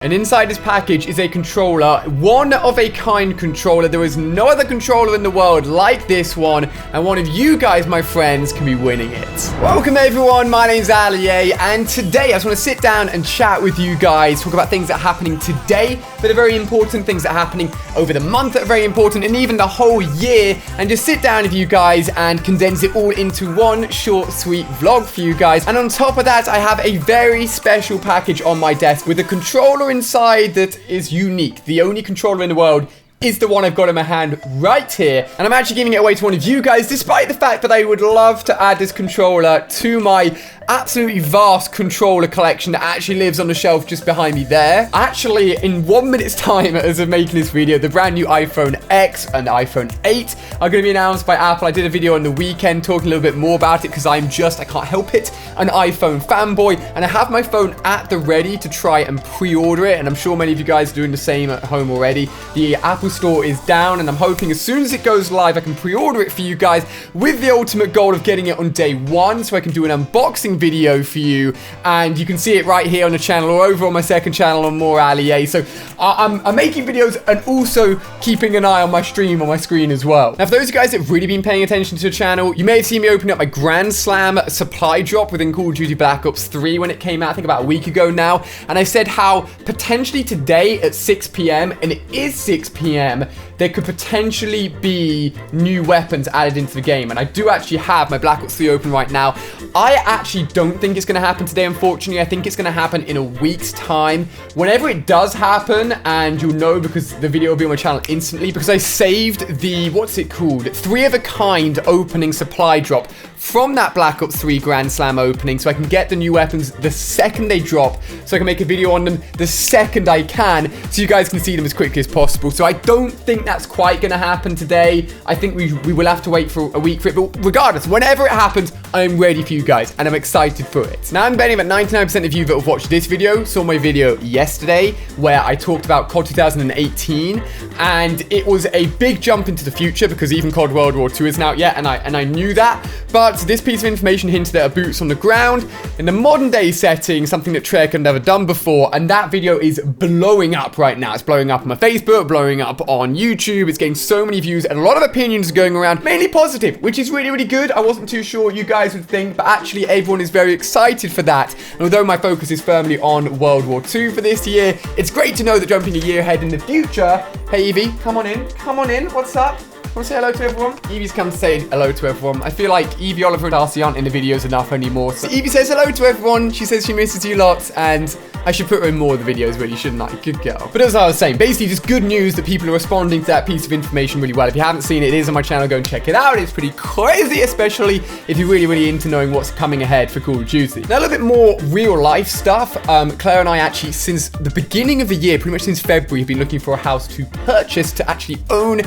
And inside this package is a controller, one of a kind controller. There is no other controller in the world like this one, and one of you guys, my friends, can be winning it. Welcome everyone, my name's Ali, and today I just want to sit down and chat with you guys, talk about things that are happening today that are very important, things that are happening over the month that are very important, and even the whole year, and just sit down with you guys and condense it all into one short, sweet vlog for you guys. And on top of that, I have a very special package on my desk with a controller inside that is unique. The only controller in the world is the one I've got in my hand right here, and I'm actually giving it away to one of you guys, despite the fact that I would love to add this controller to my absolutely vast controller collection that actually lives on the shelf just behind me there. Actually, in 1 minute's time as of making this video, the brand new iPhone X and iPhone 8 are going to be announced by Apple. I did a video on the weekend talking a little bit more about it because I can't help it, an iPhone fanboy, and I have my phone at the ready to try and pre-order it, and I'm sure many of you guys are doing the same at home already. The Apple Store is down, and I'm hoping as soon as it goes live, I can pre-order it for you guys with the ultimate goal of getting it on day one so I can do an unboxing video for you, and you can see it right here on the channel or over on my second channel on More Ali. So I'm making videos and also keeping an eye on my stream on my screen as well. Now, for those of you guys that have really been paying attention to the channel, you may have seen me open up my Grand Slam supply drop within Call of Duty Black Ops 3 when it came out, I think about a week ago now, and I said how potentially today at 6 p.m, and it is 6 p.m, there could potentially be new weapons added into the game, and I do actually have my Black Ops 3 open right now. I actually don't think it's going to happen today, unfortunately. I think it's going to happen in a week's time. Whenever it does happen, and you'll know because the video will be on my channel instantly, because I saved the, what's it called? 3 of a kind opening supply drop from that Black Ops 3 Grand Slam opening, so I can get the new weapons the second they drop, so I can make a video on them the second I can, so you guys can see them as quickly as possible. So I don't think that's quite going to happen today. I think we will have to wait for a week for it, but regardless, whenever it happens, I'm ready for you guys, and I'm excited for it. Now, I'm betting that 99% of you that have watched this video saw my video yesterday, where I talked about COD 2018, and it was a big jump into the future, because even COD World War II isn't out yet, and I knew that, but this piece of information hinted at a boots on the ground in the modern day setting, something that Treyarch had never done before, and that video is blowing up right now. It's blowing up on my Facebook, blowing up on YouTube, it's getting so many views, and a lot of opinions going around, mainly positive, which is really, really good. I wasn't too sure what you guys would think, but actually everyone is very excited for that, and although my focus is firmly on World War II for this year, it's great to know that jumping a year ahead in the future. Hey Evie, come on in, what's up? Want to say hello to everyone? Evie's come to say hello to everyone. I feel like Evie, Oliver, and Darcy aren't in the videos enough anymore. So Evie says hello to everyone. She says she misses you lots, and I should put her in more of the videos, really, shouldn't I? Good girl. But as I was saying, basically just good news that people are responding to that piece of information really well. If you haven't seen it, it is on my channel. Go and check it out. It's pretty crazy, especially if you're really, really into knowing what's coming ahead for Call of Duty. Now, a little bit more real-life stuff. Claire and I actually, since the beginning of the year, pretty much since February, have been looking for a house to purchase, to actually own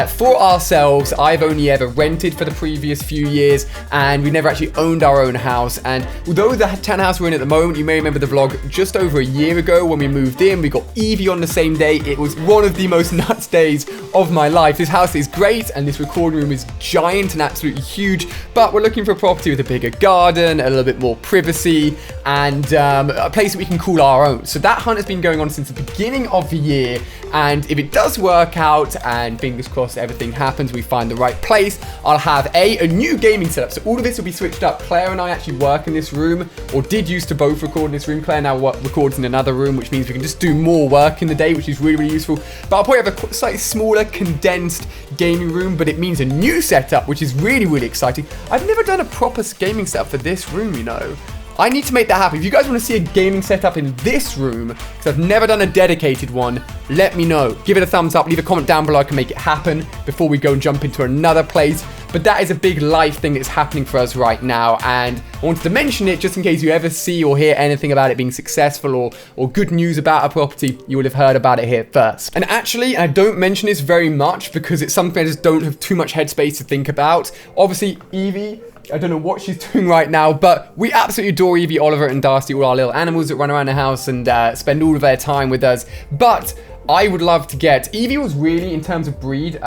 for ourselves. I've only ever rented for the previous few years, and we've never actually owned our own house. And although the townhouse we're in at the moment, you may remember the vlog just over a year ago when we moved in, we got Evie on the same day. It was one of the most nuts days of my life. This house is great, and this recording room is giant and absolutely huge, but we're looking for a property with a bigger garden, a little bit more privacy, and a place that we can call our own. So that hunt has been going on since the beginning of the year, and if it does work out, and fingers crossed everything happens, we find the right place, I'll have a new gaming setup. So all of this will be switched up. Claire and I actually work in this room, or did used to both record in this room. Claire now records in another room, which means we can just do more work in the day, which is really, really useful. But I'll probably have a slightly smaller, condensed gaming room, but it means a new setup, which is really, really exciting. I've never done a proper gaming setup for this room, you know. I need to make that happen. If you guys want to see a gaming setup in this room, because I've never done a dedicated one, let me know. Give it a thumbs up, leave a comment down below. I can make it happen before we go and jump into another place. But that is a big life thing that's happening for us right now, and I wanted to mention it just in case you ever see or hear anything about it being successful or good news about a property, you would have heard about it here first. And actually, I don't mention this very much because it's something I just don't have too much headspace to think about. Obviously, Evie, I don't know what she's doing right now, but we absolutely adore Evie, Oliver, and Darcy, all our little animals that run around the house and spend all of their time with us. But I would love to get. Evie was really, in terms of breed,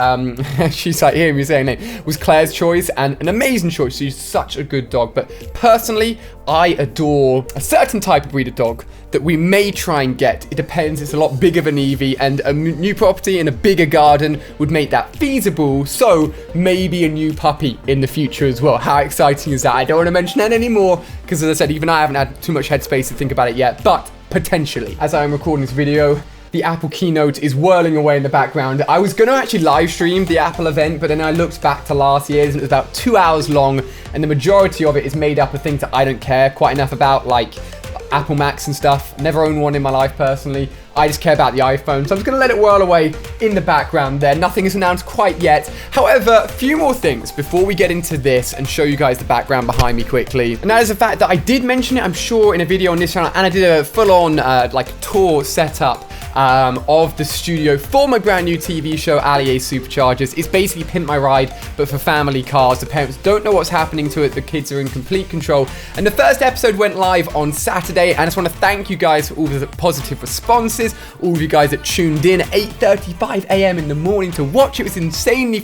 she's like hearing me saying name, was Claire's choice, and an amazing choice. She's such a good dog. But personally, I adore a certain type of breed of dog that we may try and get. It depends. It's a lot bigger than Evie, and a new property and a bigger garden would make that feasible. So maybe a new puppy in the future as well. How exciting is that? I don't want to mention that anymore because, as I said, even I haven't had too much headspace to think about it yet. But potentially, as I'm recording this video, the Apple keynote is whirling away in the background. I was going to actually live stream the Apple event, but then I looked back to last year's and it was about 2 hours long, and the majority of it is made up of things that I don't care quite enough about, like Apple Macs and stuff. Never owned one in my life personally. I just care about the iPhone, so I'm just going to let it whirl away in the background there. Nothing is announced quite yet. However, a few more things before we get into this and show you guys the background behind me quickly. And that is the fact that I did mention it, I'm sure, in a video on this channel, and I did a full-on like tour setup of the studio for my brand new TV show, Allier Superchargers. It's basically Pimp My Ride, but for family cars. The parents don't know what's happening to it. The kids are in complete control. And the first episode went live on Saturday, and I just want to thank you guys for all the positive responses, all of you guys that tuned in at 8:35 a.m. in the morning to watch it. Was insanely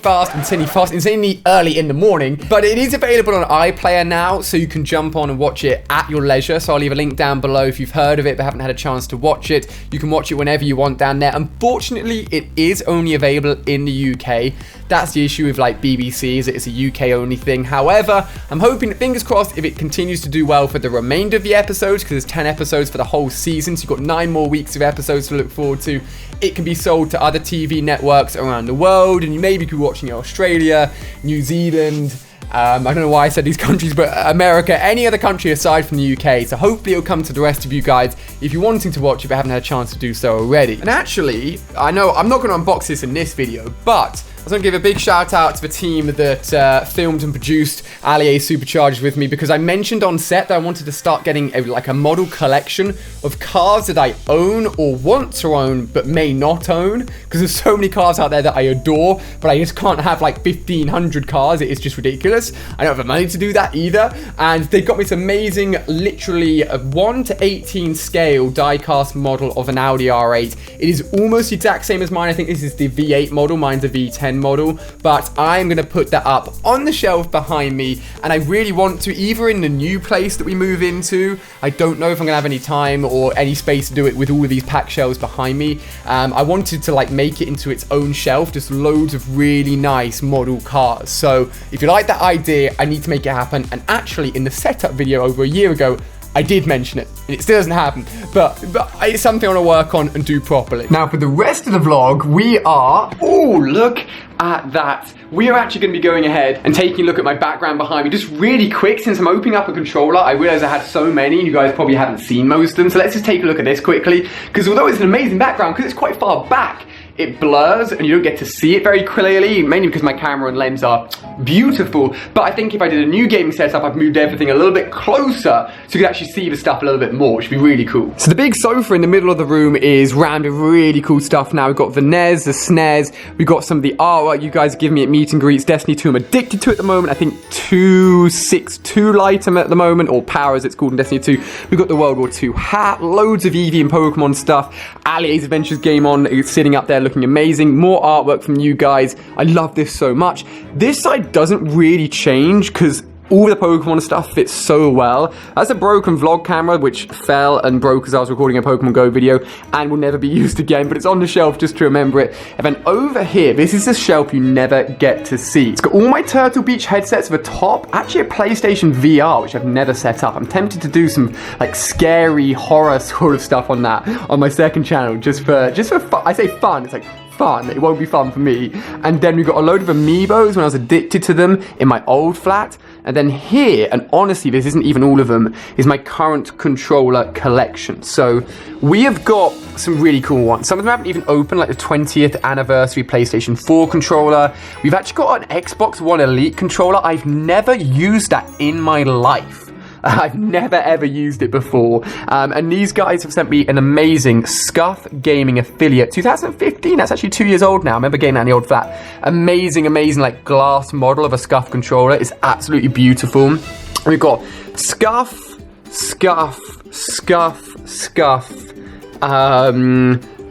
early in the morning, but it is available on iPlayer now, so you can jump on and watch it at your leisure. So I'll leave a link down below if you've heard of it but haven't had a chance to watch it. You can watch it whenever you want down there. Unfortunately, it is only available in the UK. That's the issue with like BBC, is it's a UK only thing. However, I'm hoping, fingers crossed, if it continues to do well for the remainder of the episodes, because there's 10 episodes for the whole season, so you've got 9 more weeks of episodes to look forward to. It can be sold to other TV networks around the world, and you maybe could be watching it in Australia, New Zealand, I don't know why I said these countries, but America, any other country aside from the UK. So hopefully it'll come to the rest of you guys if you're wanting to watch it but haven't had a chance to do so already. And actually, I know I'm not going to unbox this in this video, but I was going to give a big shout out to the team that filmed and produced Allier Superchargers with me, because I mentioned on set that I wanted to start getting a model collection of cars that I own or want to own but may not own, because there's so many cars out there that I adore, but I just can't have like 1,500 cars. It is just ridiculous. I don't have the money to do that either. And they got me this amazing, literally 1 to 18 scale die-cast model of an Audi R8. It is almost the exact same as mine. I think this is the V8 model. Mine's a V10 model, but I'm going to put that up on the shelf behind me, and I really want to, either in the new place that we move into. I don't know if I'm going to have any time or any space to do it with all of these packed shelves behind me. I wanted to like make it into its own shelf, just loads of really nice model cars. So if you like that idea, I need to make it happen. And actually, in the setup video over a year ago, I did mention it. It still doesn't happen, but it's something I want to work on and do properly. Now, for the rest of the vlog, we are... Oh, look at that. We are actually going to be going ahead and taking a look at my background behind me. Just really quick, since I'm opening up a controller, I realized I had so many, and you guys probably haven't seen most of them. So let's just take a look at this quickly, because although it's an amazing background, because it's quite far back, it blurs and you don't get to see it very clearly, mainly because my camera and lens are beautiful. But I think if I did a new gaming setup, I've moved everything a little bit closer so you could actually see the stuff a little bit more, which would be really cool. So the big sofa in the middle of the room is rammed with really cool stuff now. We've got the NES, the SNES, we've got some of the artwork you guys give me at meet and greets. Destiny 2 I'm addicted to at the moment. I think 262 Lightem at the moment, or Power as it's called in Destiny 2. We've got the World War II hat, loads of Eevee and Pokemon stuff. Allier's Adventures game on, it's sitting up there looking amazing. More artwork from you guys. I love this so much. This side doesn't really change because all the Pokemon stuff fits so well. That's a broken vlog camera which fell and broke as I was recording a Pokemon Go video and will never be used again, but it's on the shelf just to remember it. And then over here, this is the shelf you never get to see. It's got all my Turtle Beach headsets at the top, actually a PlayStation VR, which I've never set up. I'm tempted to do some like scary horror sort of stuff on that on my second channel, just for fun. I say fun, it's like fun. It won't be fun for me. And then we've got a load of amiibos when I was addicted to them in my old flat. And then here, and honestly, this isn't even all of them, is my current controller collection. So we have got some really cool ones. Some of them haven't even opened, like the 20th anniversary PlayStation 4 controller. We've actually got an Xbox One Elite controller. I've never used that in my life. I've never ever used it before. And these guys have sent me an amazing Scuff Gaming affiliate. 2015, that's actually 2 years old now. I remember getting that in the old flat. Amazing, like glass model of a Scuff controller. It's absolutely beautiful. We've got Scuff, Scuff, Scuff, Scuff,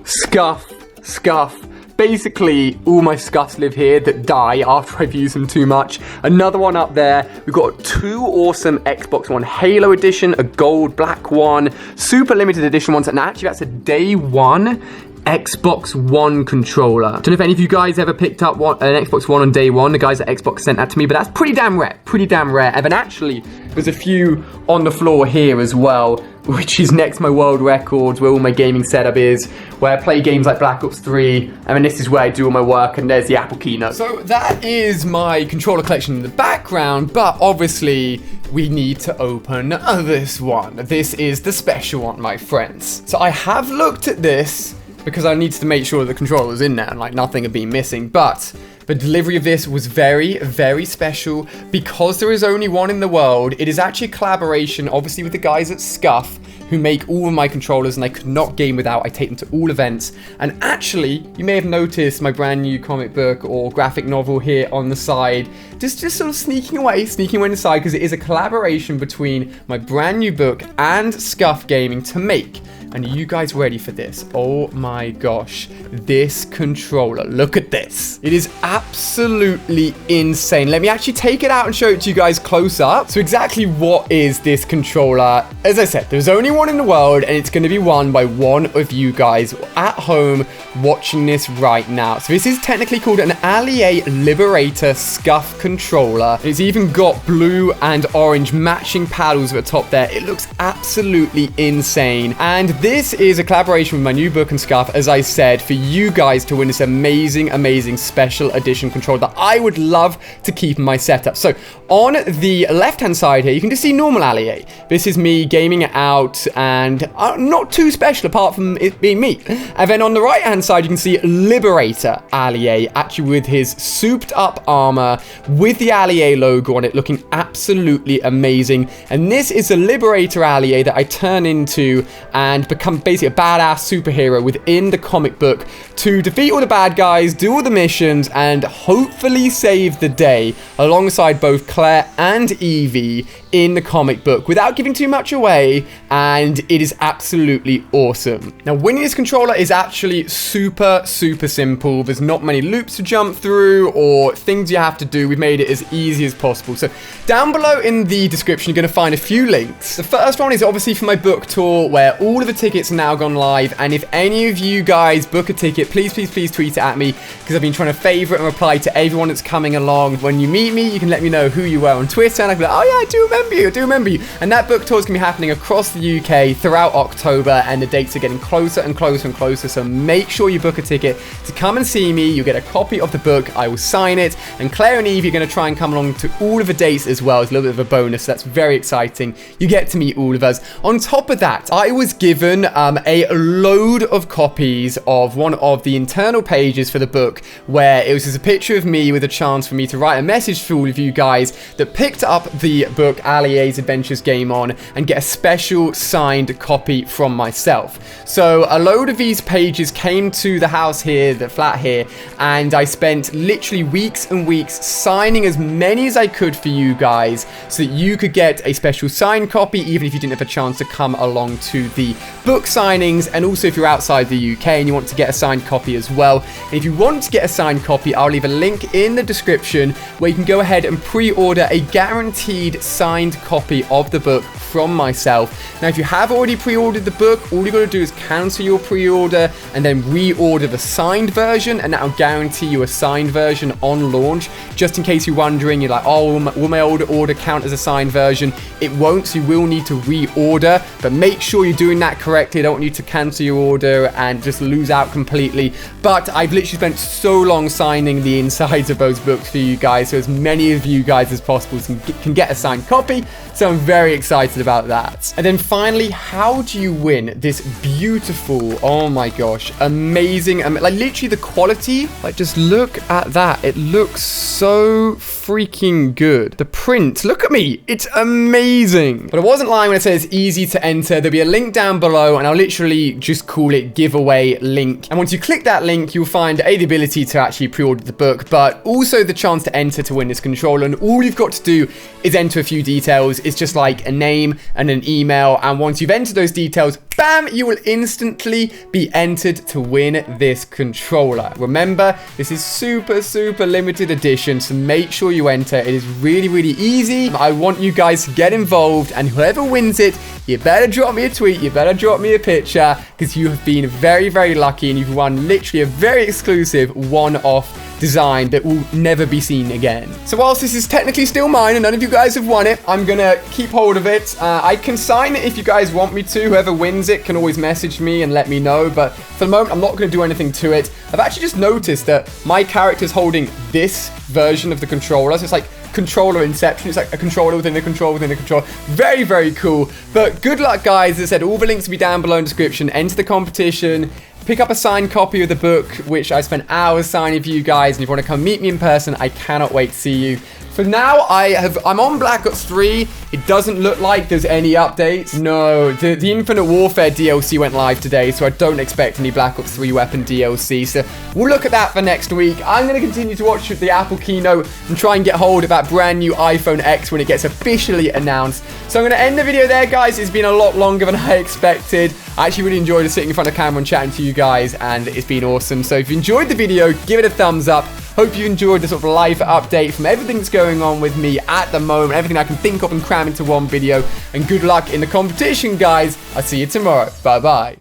Scuff, Scuff. Basically, all my Scuffs live here that die after I've used them too much. Another one up there. We've got 2 awesome Xbox One Halo edition, a gold black one, super limited edition ones, and actually that's a day one Xbox One controller. Don't know if any of you guys ever picked up an Xbox One on day one. The guys at Xbox sent that to me, but that's pretty damn rare. And then actually, there's a few on the floor here as well, which is next to my world records, where all my gaming setup is, where I play games like Black Ops 3, and then this is where I do all my work, and there's the Apple keynote. So that is my controller collection in the background, but obviously, we need to open this one. This is the special one, my friends. So I have looked at this, because I needed to make sure that the controller's in there and like nothing had been missing. But the delivery of this was very, very special because there is only one in the world. It is actually a collaboration, obviously, with the guys at Scuff, who make all of my controllers, and I could not game without. I take them to all events. And actually, you may have noticed my brand new comic book or graphic novel here on the side, just sort of sneaking away on the side, because it is a collaboration between my brand new book and Scuff Gaming to make. And are you guys ready for this? Oh my gosh, this controller, look at this. It is absolutely insane. Let me actually take it out and show it to you guys close up. So exactly what is this controller? As I said, there's only one in the world, and it's going to be won by one of you guys at home watching this right now. So this is technically called an Allier Liberator Scuff controller. It's even got blue and orange matching paddles at the top there. It looks absolutely insane. And this is a collaboration with my new book and Scuff, as I said, for you guys to win this amazing, amazing special edition controller that I would love to keep in my setup. So on the left-hand side here, you can just see normal Allier. This is me gaming it out, and not too special apart from it being me. And then on the right-hand side, you can see Liberator Allier, actually with his souped-up armor with the Allier logo on it, looking absolutely amazing. And this is the Liberator Allier that I turn into and become basically a badass superhero within the comic book to defeat all the bad guys, do all the missions, and hopefully save the day alongside both Claire and Evie in the comic book without giving too much away, and it is absolutely awesome. Now, winning this controller is actually super, super simple. There's not many loops to jump through or things you have to do. We've made it as easy as possible. So down below in the description, you're going to find a few links. The first one is obviously for my book tour, where all of the tickets are now gone live, and if any of you guys book a ticket, please tweet it at me, because I've been trying to favorite and reply to everyone that's coming along. When you meet me, you can let me know who you were on Twitter, and I can be like, oh yeah, I do remember you. And that book tour is going to be happening across the UK throughout October, and the dates are getting closer and closer and closer, so make sure you book a ticket to come and see me. You'll get a copy of the book, I will sign it, and Claire and Eve are going to try and come along to all of the dates as well. It's a little bit of a bonus, so that's very exciting. You get to meet all of us. On top of that, I was given a load of copies of one of the internal pages for the book, where it was just a picture of me with a chance for me to write a message for all of you guys that picked up the book Allier's Adventures Game On and get a special signed copy from myself. So a load of these pages came to the house here, the flat here, and I spent literally weeks and weeks signing as many as I could for you guys so that you could get a special signed copy, even if you didn't have a chance to come along to the book signings. And also if you're outside the UK and you want to get a signed copy as well. And if you want to get a signed copy, I'll leave a link in the description where you can go ahead and pre-order a guaranteed signed copy of the book from myself. Now, if you have already pre-ordered the book, all you got to do is cancel your pre-order and then reorder the signed version, and that'll guarantee you a signed version on launch. Just in case you're wondering, you're like, oh, will my older order count as a signed version? It won't, so you will need to reorder, but make sure you're doing that correctly. I don't want you to cancel your order and just lose out completely. But I've literally spent so long signing the insides of those books for you guys, so as many of you guys as possible can get a signed copy. So I'm very excited about that. And then finally, how do you win this beautiful, oh my gosh, amazing, like literally the quality, like just look at that. It looks so freaking good. The print, look at me, it's amazing. But I wasn't lying when I said it's easy to enter. There'll be a link down below, and I'll literally just call it giveaway link. And once you click that link, you'll find the ability to actually pre-order the book, but also the chance to enter to win this controller. And all you've got to do is enter a few details. It's just like a name and an email, and once you've entered those details, bam, you will instantly be entered to win this controller. Remember, this is super, super limited edition, so make sure you enter. It is really, really easy. I want you guys to get involved, and whoever wins it, you better drop me a tweet, you better drop me a picture, because you have been very, very lucky, and you've won literally a very exclusive one-off design that will never be seen again. So whilst this is technically still mine and none of you guys have won it, I'm gonna keep hold of it. I can sign it if you guys want me to. Whoever wins it can always message me and let me know, but for the moment I'm not gonna do anything to it. I've actually just noticed that my character's holding this version of the controller, so it's like controller inception. It's like a controller within a controller within a controller. Very, very cool. But good luck, guys. As I said, all the links will be down below in the description. Enter the competition. Pick up a signed copy of the book, which I spent hours signing for you guys. And if you want to come meet me in person, I cannot wait to see you. For now, I'm on Black Ops 3. It doesn't look like there's any updates. No, the Infinite Warfare DLC went live today, so I don't expect any Black Ops 3 weapon DLC. So we'll look at that for next week. I'm going to continue to watch the Apple keynote and try and get hold of that brand new iPhone X when it gets officially announced. So I'm going to end the video there, guys. It's been a lot longer than I expected. I actually really enjoyed sitting in front of the camera and chatting to you guys, and it's been awesome. So if you enjoyed the video, give it a thumbs up. Hope you enjoyed the sort of live update from everything that's going on with me at the moment, everything I can think of and cram into one video. And good luck in the competition, guys. I'll see you tomorrow. Bye-bye.